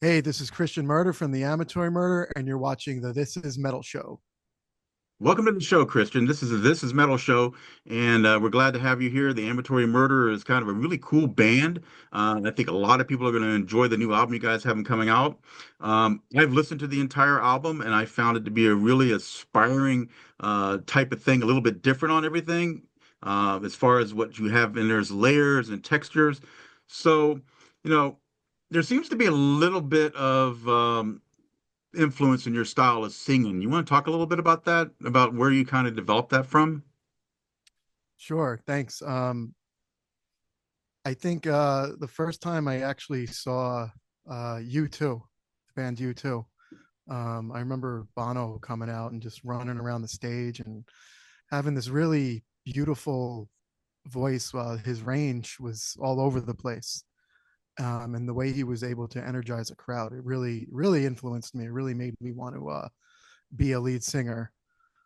Hey, this is Christian Murder from the Amatory Murder, and you're watching the This Is Metal Show. Welcome to the show, Christian. This is Metal Show, and we're glad to have you here. The Amatory Murder is kind of a really cool band. I think a lot of people are going to enjoy the new album you guys have coming out. I've listened to the entire album, and I found it to be a really aspiring type of thing, a little bit different on everything as far as what you have in there's layers and textures. So, you know, there seems to be a little bit of influence in your style of singing. You want to talk a little bit about that, about where you kind of developed that from? Sure, thanks. I think the first time I actually saw U2, the band U2, I remember Bono coming out and just running around the stage and having this really beautiful voice. His range was all over the place. And the way he was able to energize a crowd, it really, really influenced me. It really made me want to be a lead singer.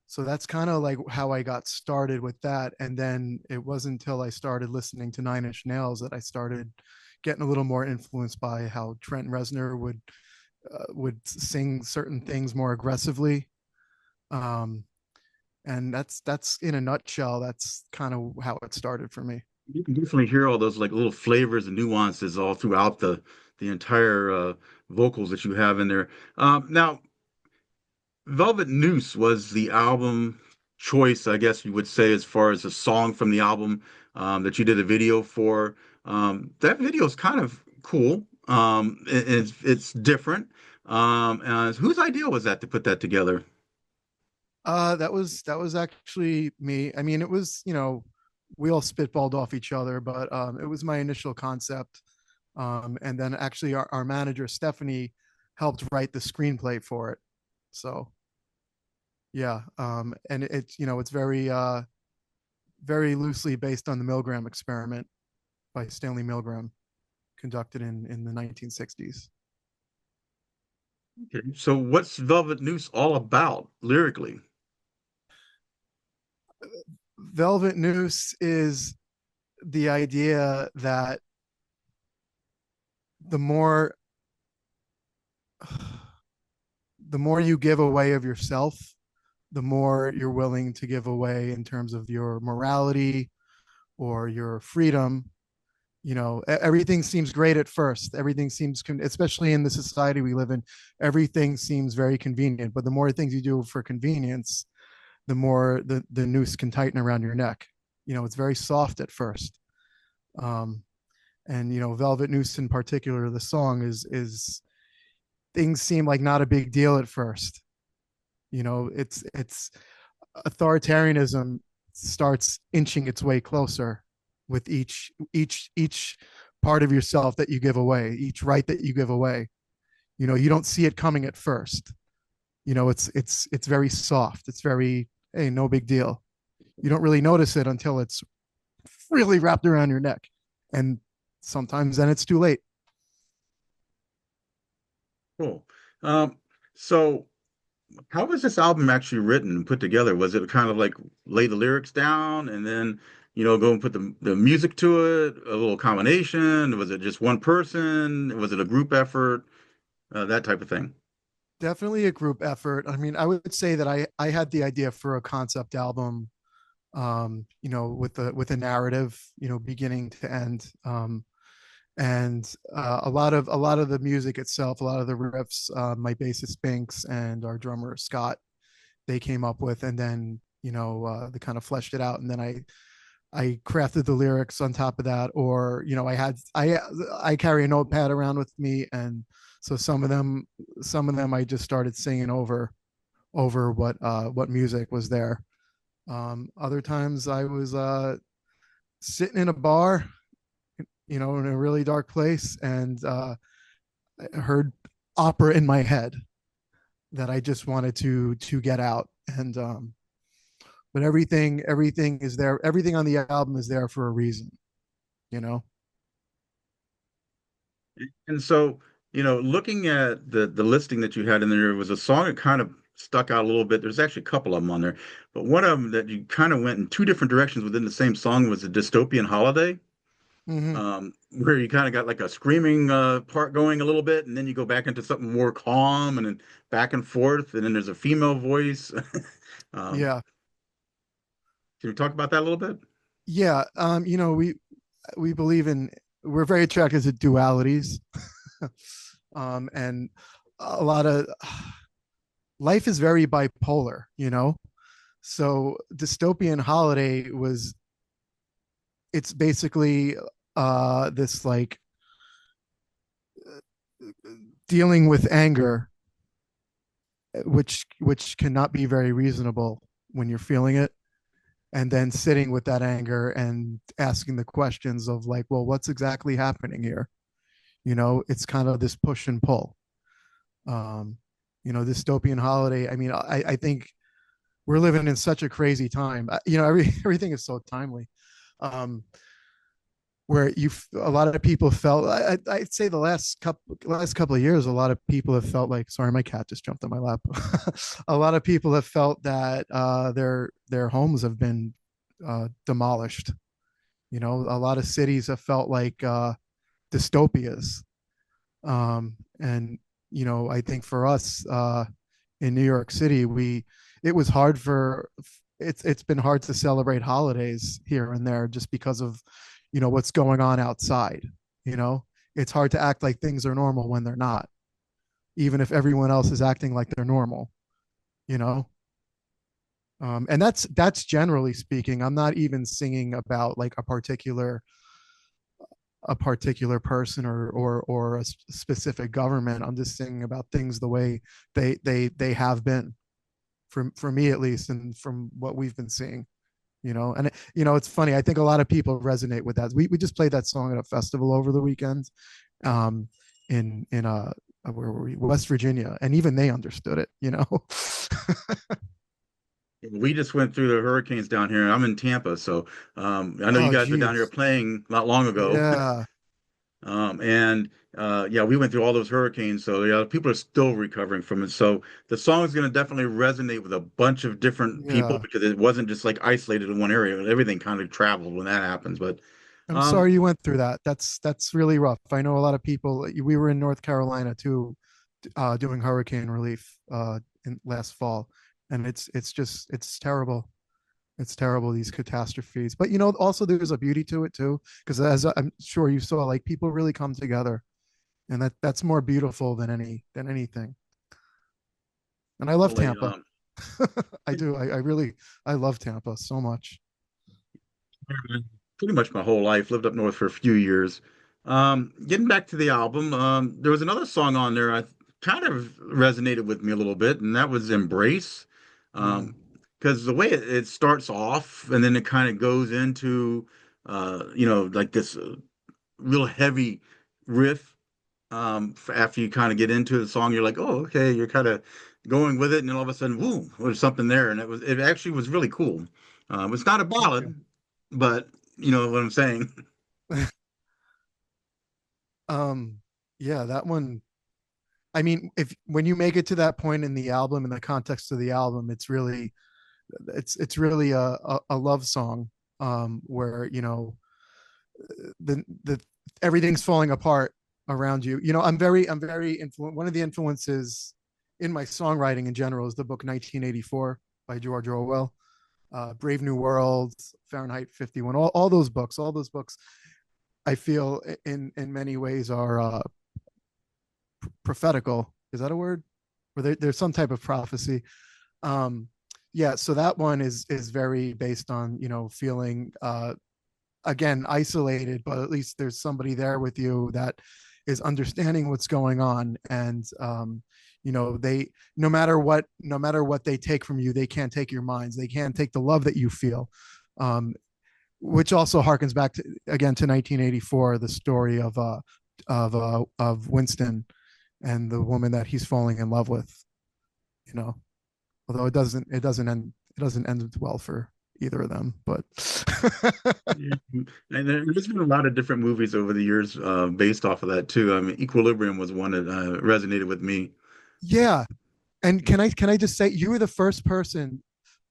So that's kind of like how I got started with that. And then it wasn't until I started listening to Nine Inch Nails that I started getting a little more influenced by how Trent Reznor would sing certain things more aggressively. Um, and that's in a nutshell. That's kind of how it started for me. You can definitely hear all those like little flavors and nuances all throughout the entire vocals that you have in there. Now, Velvet Noose was the album choice, I guess you would say, as far as a song from the album that you did a video for. That video is kind of cool. It's different. Whose idea was that to put that together? That was actually me. I mean, it was, we all spitballed off each other, but it was my initial concept. And then actually our manager Stephanie helped write the screenplay for it. So yeah, and it's very loosely based on the Milgram experiment by Stanley Milgram, conducted in the 1960s. Okay. So what's Velvet Noose all about lyrically? Velvet Noose is the idea that the more the more you give away of yourself, the more you're willing to give away in terms of your morality or your freedom. Everything seems great at first. Everything seems, especially in the society we live in, everything seems very convenient. But the more things you do for convenience, the more the noose can tighten around your neck. It's very soft at first. um and Velvet Noose in particular, the song is things seem like not a big deal at first. It's authoritarianism starts inching its way closer with each part of yourself that you give away, each right that you give away. You don't see it coming at first. It's very soft. It's very, hey, no big deal. You don't really notice it until it's really wrapped around your neck, and sometimes then it's too late. Cool. Um, so how was this album actually written and put together? Was it kind of like lay the lyrics down and then, go and put the music to it, a little combination? Was it just one person? Was it a group effort? That type of thing. Definitely a group effort. I mean, I would say that I had the idea for a concept album, with a narrative, beginning to end. And a lot of the music itself, a lot of the riffs, my bassist Binks and our drummer Scott, they came up with, and then they kind of fleshed it out, and then I crafted the lyrics on top of that. Or I carry a notepad around with me, and so some of them I just started singing over what music was there. Other times I was sitting in a bar, in a really dark place, and I heard opera in my head that I just wanted to get out. And but everything is there. Everything on the album is there for a reason. You know. And so, looking at the listing that you had in there, was a song that kind of stuck out a little bit. There's actually a couple of them on there, but one of them that you kind of went in two different directions within the same song was a dystopian holiday. Hmm. where you kind of got like a screaming part going a little bit, and then you go back into something more calm, and then back and forth, and then there's a female voice. Um, Yeah. can you talk about that a little bit? Yeah. We believe in, we're very attracted to dualities. And a lot of life is very bipolar, So dystopian holiday was, it's basically this like dealing with anger, which cannot be very reasonable when you're feeling it, and then sitting with that anger and asking the questions of like, well, what's exactly happening here? It's kind of this push and pull. um Dystopian holiday, I mean, I think we're living in such a crazy time. Everything is so timely. um where you a lot of people felt, I'd say the last couple of years, a lot of people have felt like, sorry, my cat just jumped on my lap. A lot of people have felt that their homes have been demolished. A lot of cities have felt like dystopias. And I think for us in New York City, it was hard for it's been hard to celebrate holidays here and there just because of what's going on outside. you know it's hard to act like things are normal when they're not, even if everyone else is acting like they're normal. you know and that's generally speaking. I'm not even singing about like a particular person or a specific government. I'm just singing about things the way they have been, for me at least, and from what we've been seeing. And it's funny. I think a lot of people resonate with that. We just played that song at a festival over the weekend, um, in where were we? West Virginia, and even they understood it. We just went through the hurricanes down here. I'm in Tampa, so I know you Oh, guys were down here geez. playing not long ago. Yeah. And yeah, we went through all those hurricanes, so yeah, people are still recovering from it. So the song is going to definitely resonate with a bunch of different people Yeah. because it wasn't just like isolated in one area. Everything kind of traveled when that happens. But I'm um, sorry you went through that. That's really rough. I know a lot of people. We were in North Carolina too, doing hurricane relief in last fall, and it's terrible. It's terrible, these catastrophes. But also there's a beauty to it too, because as I'm sure you saw, like, people really come together, and that's more beautiful than anything. And I love definitely, Tampa. I do. I really I love Tampa so much. pretty much my whole life, lived up north for a few years. Getting back to the album, there was another song on there I kind of resonated with me a little bit, and that was Embrace. Mm. Um, because the way it starts off and then it kind of goes into like this real heavy riff. After you kind of get into the song, you're like, oh, okay, you're kind of going with it, and then all of a sudden, woo, there's something there, and it actually was really cool. It's not a Thank you. ballad, but you know what I'm saying. um yeah, that one. I mean, if when you make it to that point in the album, in the context of the album, it's really a love song, where the everything's falling apart around you. I'm very one of the influences in my songwriting in general is the book 1984 by George Orwell. Brave New World, Fahrenheit 51, all those books I feel in many ways are prophetical. Is that a word? Or there's some type of prophecy. um yeah, so that one is very based on feeling, again, isolated, but at least there's somebody there with you that is understanding what's going on. And they, no matter what they take from you, they can't take your minds, they can't take the love that you feel. um which also harkens back to, again, to 1984, the story of Winston and the woman that he's falling in love with. you know Although it doesn't end well for either of them, but Yeah. And there's been a lot of different movies over the years based off of that too. I mean, Equilibrium was one that resonated with me. yeah. And can I just say, you were the first person.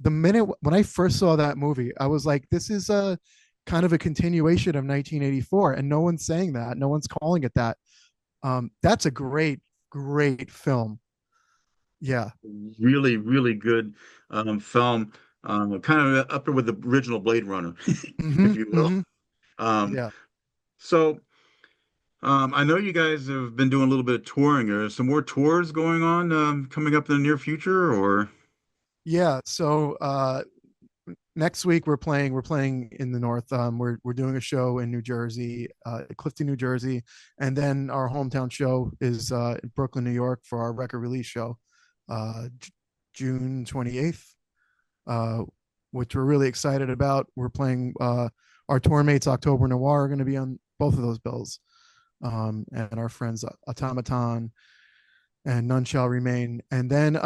The minute when I first saw that movie, I was like, this is kind of a continuation of 1984, and no one's saying that, no one's calling it that. That's a great film. Yeah. Really, really good film. Kind of up there with the original Blade Runner, if Hmm. you will. Hmm. Um, Yeah. so I know you guys have been doing a little bit of touring. Are there some more tours going on coming up in the near future, or? Yeah. So next week we're playing in the north. We're doing a show in New Jersey, Clifton, New Jersey, and then our hometown show is in Brooklyn, New York, for our record release show, June 28th, uh, which we're really excited about. We're playing our tour mates October Noir are going to be on both of those bills, and our friends Automaton and None Shall Remain. And then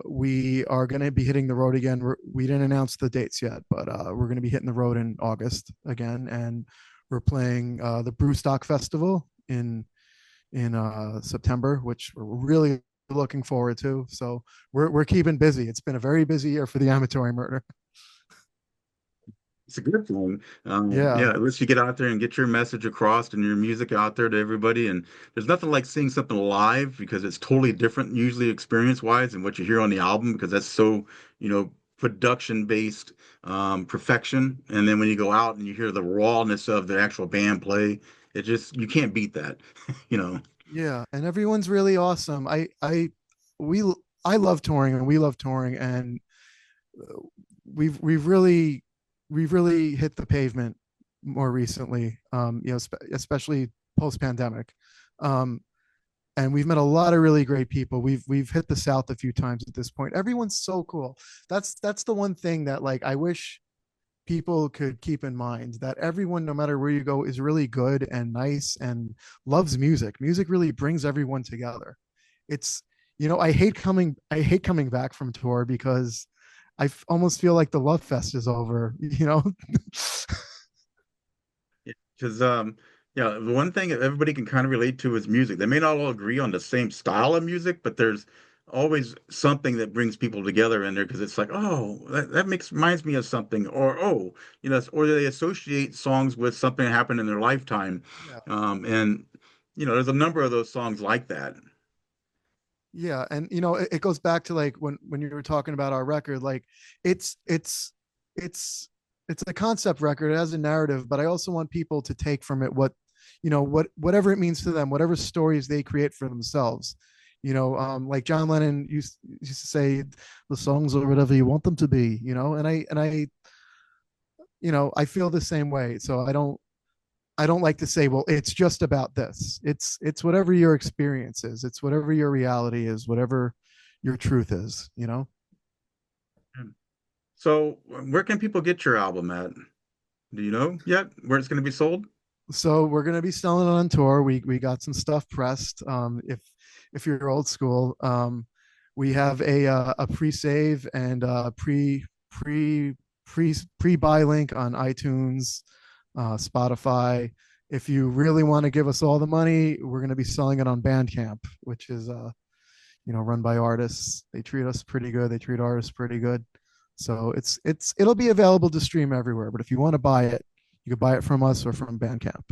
we are going to be hitting the road again. We didn't announce the dates yet, but we're going to be hitting the road in August again, and we're playing the Brewstock Festival in September, which we're really looking forward to. So we're keeping busy. It's been a very busy year for the Amatory Murder. It's a good thing. Yeah, Yeah, at least you get out there and get your message across and your music out there to everybody. And there's nothing like seeing something live because it's totally different, usually experience-wise, than what you hear on the album because that's so, production-based perfection. And then when you go out and you hear the rawness of the actual band play, it just you can't beat that, you know. yeah, and everyone's really awesome. We I love touring, and we love touring, and we've we've really we've really hit the pavement more recently, especially post pandemic. Um, and we've met a lot of really great people. We've hit the South a few times at this point. Everyone's so cool. That's the one thing that, like, I wish people could keep in mind, that everyone, no matter where you go, is really good and nice and loves music. Music really brings everyone together. It's, I hate coming back from tour because almost feel like the love fest is over, you know? Because yeah, the one thing that everybody can kind of relate to is music. They may not all agree on the same style of music, but there's always something that brings people together in there because it's like, oh, that makes reminds me of something, or oh, or they associate songs with something that happened in their lifetime. Yeah. And there's a number of those songs like that. Yeah, and it goes back to, like, when you were talking about our record. Like, it's it's it's it's a concept record. It has a narrative, but I also want people to take from it whatever it means to them, whatever stories they create for themselves. Like John Lennon used to say, the songs are whatever you want them to be. And I feel the same way. So I don't like to say, well, it's just about this. It's whatever your experience is. It's whatever your reality is, whatever your truth is. So, where can people get your album at? Do you know yet where it's going to be sold? So we're gonna be selling it on tour. We got some stuff pressed. If you're old school, we have a pre-save and pre-buy link on iTunes, Spotify. If you really want to give us all the money, we're going to be selling it on Bandcamp, which is run by artists. They treat us pretty good. They treat artists pretty good. So it'll be available to stream everywhere. But if you want to buy it, you can buy it from us or from Bandcamp.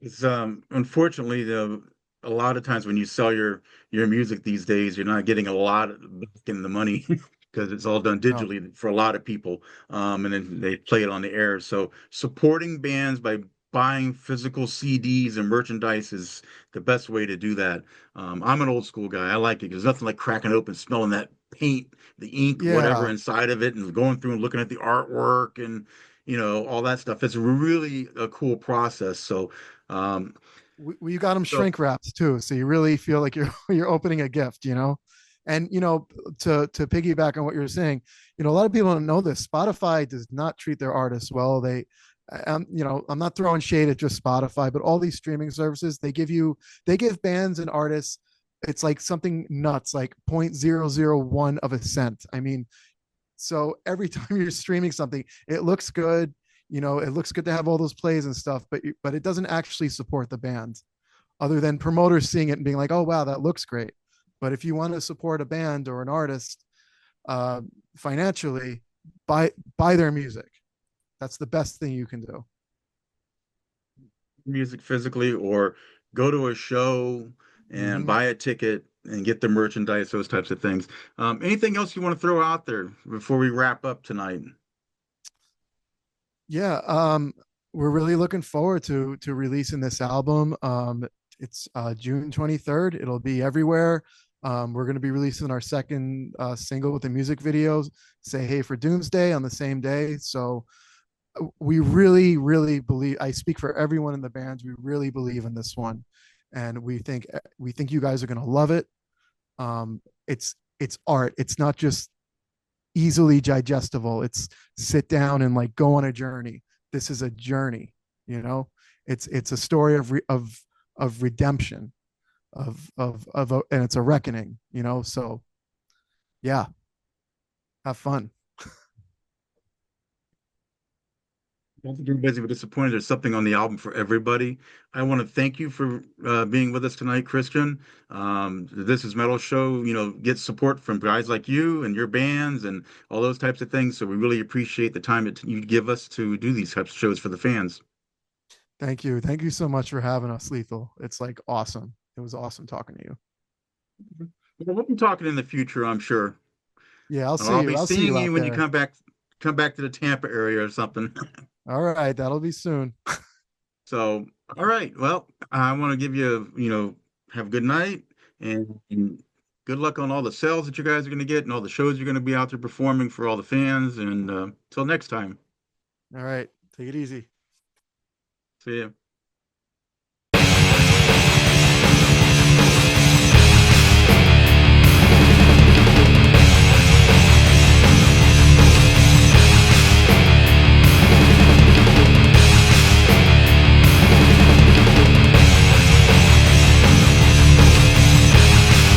It's unfortunately a lot of times when you sell your music these days, you're not getting a lot back in the money because it's all done No. digitally for a lot of people. And then they play it on the air. So supporting bands by buying physical CDs and merchandise is the best way to do that. I'm an old school guy. I like it. There's nothing like cracking open, smelling that paint, the ink, whatever Yeah. inside of it, and going through and looking at the artwork and all that stuff. It's really a cool process. So um, We got them so shrink wrapped too, so you really feel like you're you're opening a gift. And to piggyback on what you're saying, a lot of people don't know this. Spotify does not treat their artists well. I'm not throwing shade at just Spotify, but all these streaming services, they give bands and artists, it's like something nuts, like 0.001 of a cent. I mean, so every time you're streaming something, it looks good. It looks good to have all those plays and stuff, but it doesn't actually support the band, other than promoters seeing it and being like, oh wow, that looks great. But if you want to support a band or an artist, uh, financially, buy their music. That's the best thing you can do. Music physically, or go to a show and Hmm. buy a ticket and get the merchandise, those types of things. Anything else you want to throw out there before we wrap up tonight? Yeah, we're really looking forward to releasing this album. It's June 23rd. It'll be everywhere. We're going to be releasing our second single with the music videos, Say Hey for Doomsday, on the same day. So we really, really believe. I speak for everyone in the bands. We really believe in this one, and we think you guys are going to love it. It's art. It's not just easily digestible. It's sit down and like go on a journey. This is a journey, you know. It's a story of redemption, and it's a reckoning, you know. So yeah, have fun. I don't think everybody's gonna be disappointed. There's something on the album for everybody. I want to thank you for being with us tonight, Christian. This is Metal Show. Get support from guys like you and your bands and all those types of things. So we really appreciate the time that you give us to do these types of shows for the fans. Thank you so much for having us, Lethal. It's like awesome. It was awesome talking to you. We'll be talking in the future, I'm sure. Yeah, I'll see I'll you. be I'll see seeing you you out when you there. come back to the Tampa area or something. All right, that'll be soon. So, all right. Well, I want to give you, have a good night and good luck on all the sales that you guys are going to get and all the shows you're going to be out there performing for all the fans. And till next time, All right, take it easy. see you.